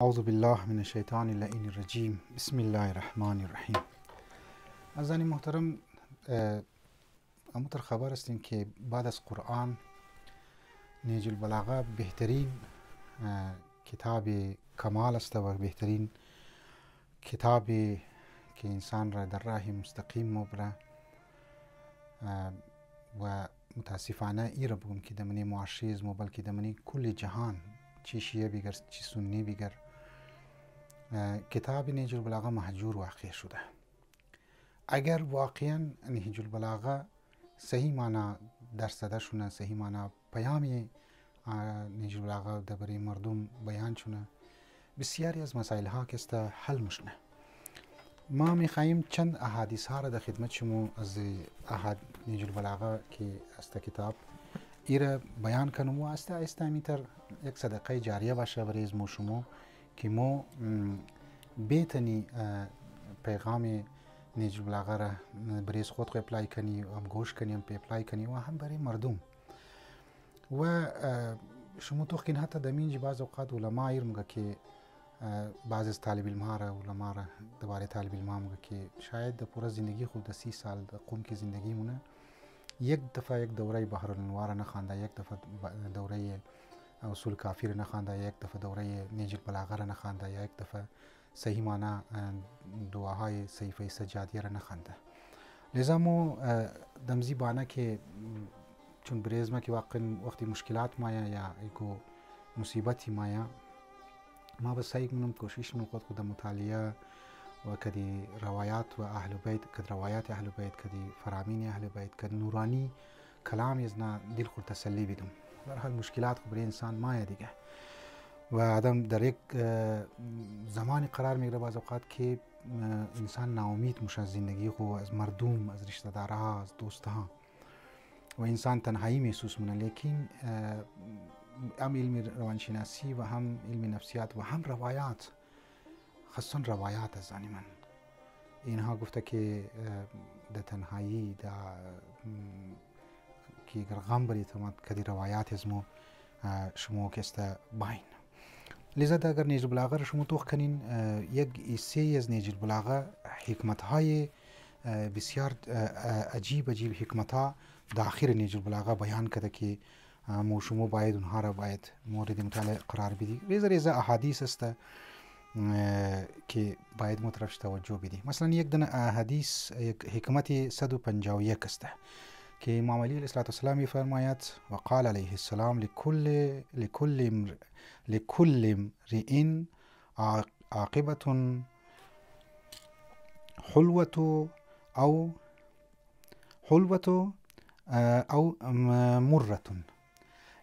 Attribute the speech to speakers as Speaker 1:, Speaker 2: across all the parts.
Speaker 1: اعوذ بالله من الشیطان اللعین الرجیم. بسم الله الرحمن الرحیم. عزیزان محترم، همونطور خبر هستین که بعد از قرآن نهج البلاغه بهترین کتاب کمال است و بهترین کتابی که انسان را در راه مستقیم مبره و متاسفانه ای را بگم که دمنی معاشیزم و بلکه دمنی کل جهان چی شیعه بگر چی سنی بگر کتاب نهج البلاغه محجور واقع شده. اگر واقعا نهج البلاغه صحیح معنی درصده شونه، صحیح معنی پیامی نهج البلاغه در برای مردم بیان شونه، بسیاری از مسائل ها که است حل مشنه. ما میخواهیم چند احادیث ها را در خدمت شما از نهج البلاغه که است کتاب ایره بیان کنم و است میتر یک صدقه جاریه باشه برای از شما که ما بیتنی پیغام نهج البلاغه را برای خود اپلای کنی و هم گوش کنی هم اپلای کنی و هم برای مردم. و شما تو خیلی حتی دمینجی بعض اوقات علما ایر مگه که بعض از طالب علم ها را علما را دوباره طالب علم ها مگه که شاید در پورا زندگی خود در 30 سال در قوم که زندگی مونه یک دفعه یک دوره بحرالانوار نخوانده، یک دفعه دوره اصول کافی را نخوانده، یک دفعه دوره نهج البلاغه را نخوانده، یک دفعه صحیح معنی دعاهای صحیفه سجادیه را نخوانده. لذا مو دمزی بانه که چون بریز ما که وقتی مشکلات مایا یا ایکو مصیبتی مایا ما بس سعی کنم کوشش کنم خود مطالعه و کدی روایات و اهل بیت، کد روایات اهل بیت، کدی فرامین اهل بیت، کد نورانی کلام یزنا دل خود تسلی بدم. در حال مشکلات خو برای انسان مایا دیگه و آدم در یک زمانی قرار میگیره بعض اوقات که انسان ناامید میشه از زندگی خو، از مردم، از رشته دارها، از دوستها و انسان تنهایی محسوس مونه. لیکن هم علم روانشناسی و هم علم نفسیات و هم روایات، خاصا روایات از آن من اینها گفته که در تنهایی در که اگر غم برید کدی روایات از ما شما کسته باین. لذا اگر نهج البلاغه را شما توخ کنین یک ایسه از نهج البلاغه حکمت های بسیار عجیب حکمت ها در آخر نهج البلاغه بیان کرده که شما باید اونها را باید مورد مطالعه قرار بدی. ریزه احادیث است که باید مطرفش توجه بدی. مثلا یک دونه حدیث یک حکمت 151 است که امام علی علیه السلام میفرماید و قال علیه السلام لكل امرئ عاقبة حلوة او مرة.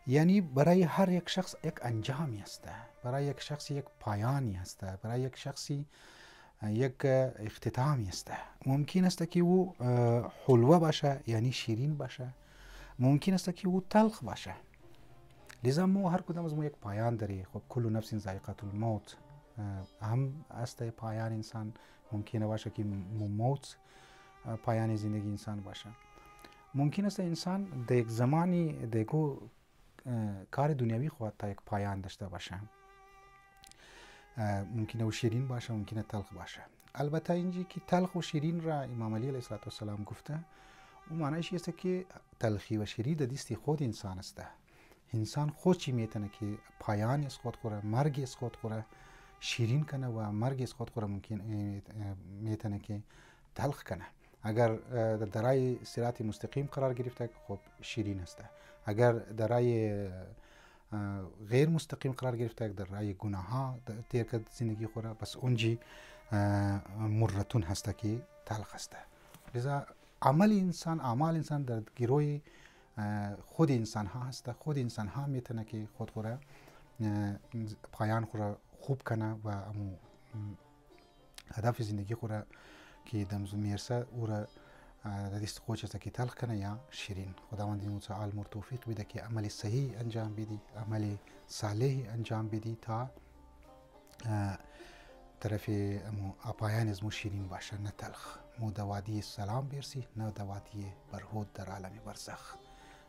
Speaker 1: یعنی برای هر یک شخص یک انجامی است، برای یک شخص یک پایانی است، برای یک شخصی یک اختتامی است. ممکن است که او حلوه باشه یعنی شیرین باشه، ممکن است که او تلخ باشه. لذا ما هر کدام از ما یک پایان داری. خب کل نفس ذائقه الموت هم است پایان انسان. ممکنه باشه که موت پایان زندگی انسان باشه. ممکن است انسان در یک زمانی دیگو کار دنیوی خود تا یک پایان داشته باشه. ممکنه او شیرین باشه، ممکنه تلخ باشه. البته اینجا که تلخ و شیرین را امام علی علیه السلام گفته، اون معنیش است که تلخی و شیرین در دست خود انسان است. انسان خودشی میتونه که پایان از خود خوره، مرگ از خود خوره شیرین کنه و مرگ از خود خوره ممکن میتونه که تلخ کنه. اگر در راه صراط مستقیم قرار گرفته خب شیرین است. اگر در راه غیر مستقیم قرار گرفته، در راه گناه ها تیر کرد زندگی خوره، بس اونجی مرتون هسته که تلخ است. لذا اعمال انسان در گروه خود انسان ها هست. خود انسان ها میتونه که خود خوره پایان خوره خوب کنه و امو هدف زندگی خوره که دمزو میرسه او را در دست خودش است که تلخ کنه یا شیرین. خداوند متعال مر توفیق بده که عمل صحیح انجام بدی، عمل صالح انجام بدی تا طرف پایان از مو شیرین باشه نه تلخ. مو دوادی سلام برسی نه دوادی برهود در عالم برزخ.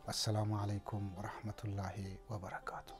Speaker 1: السلام علیکم و رحمت الله و برکاته.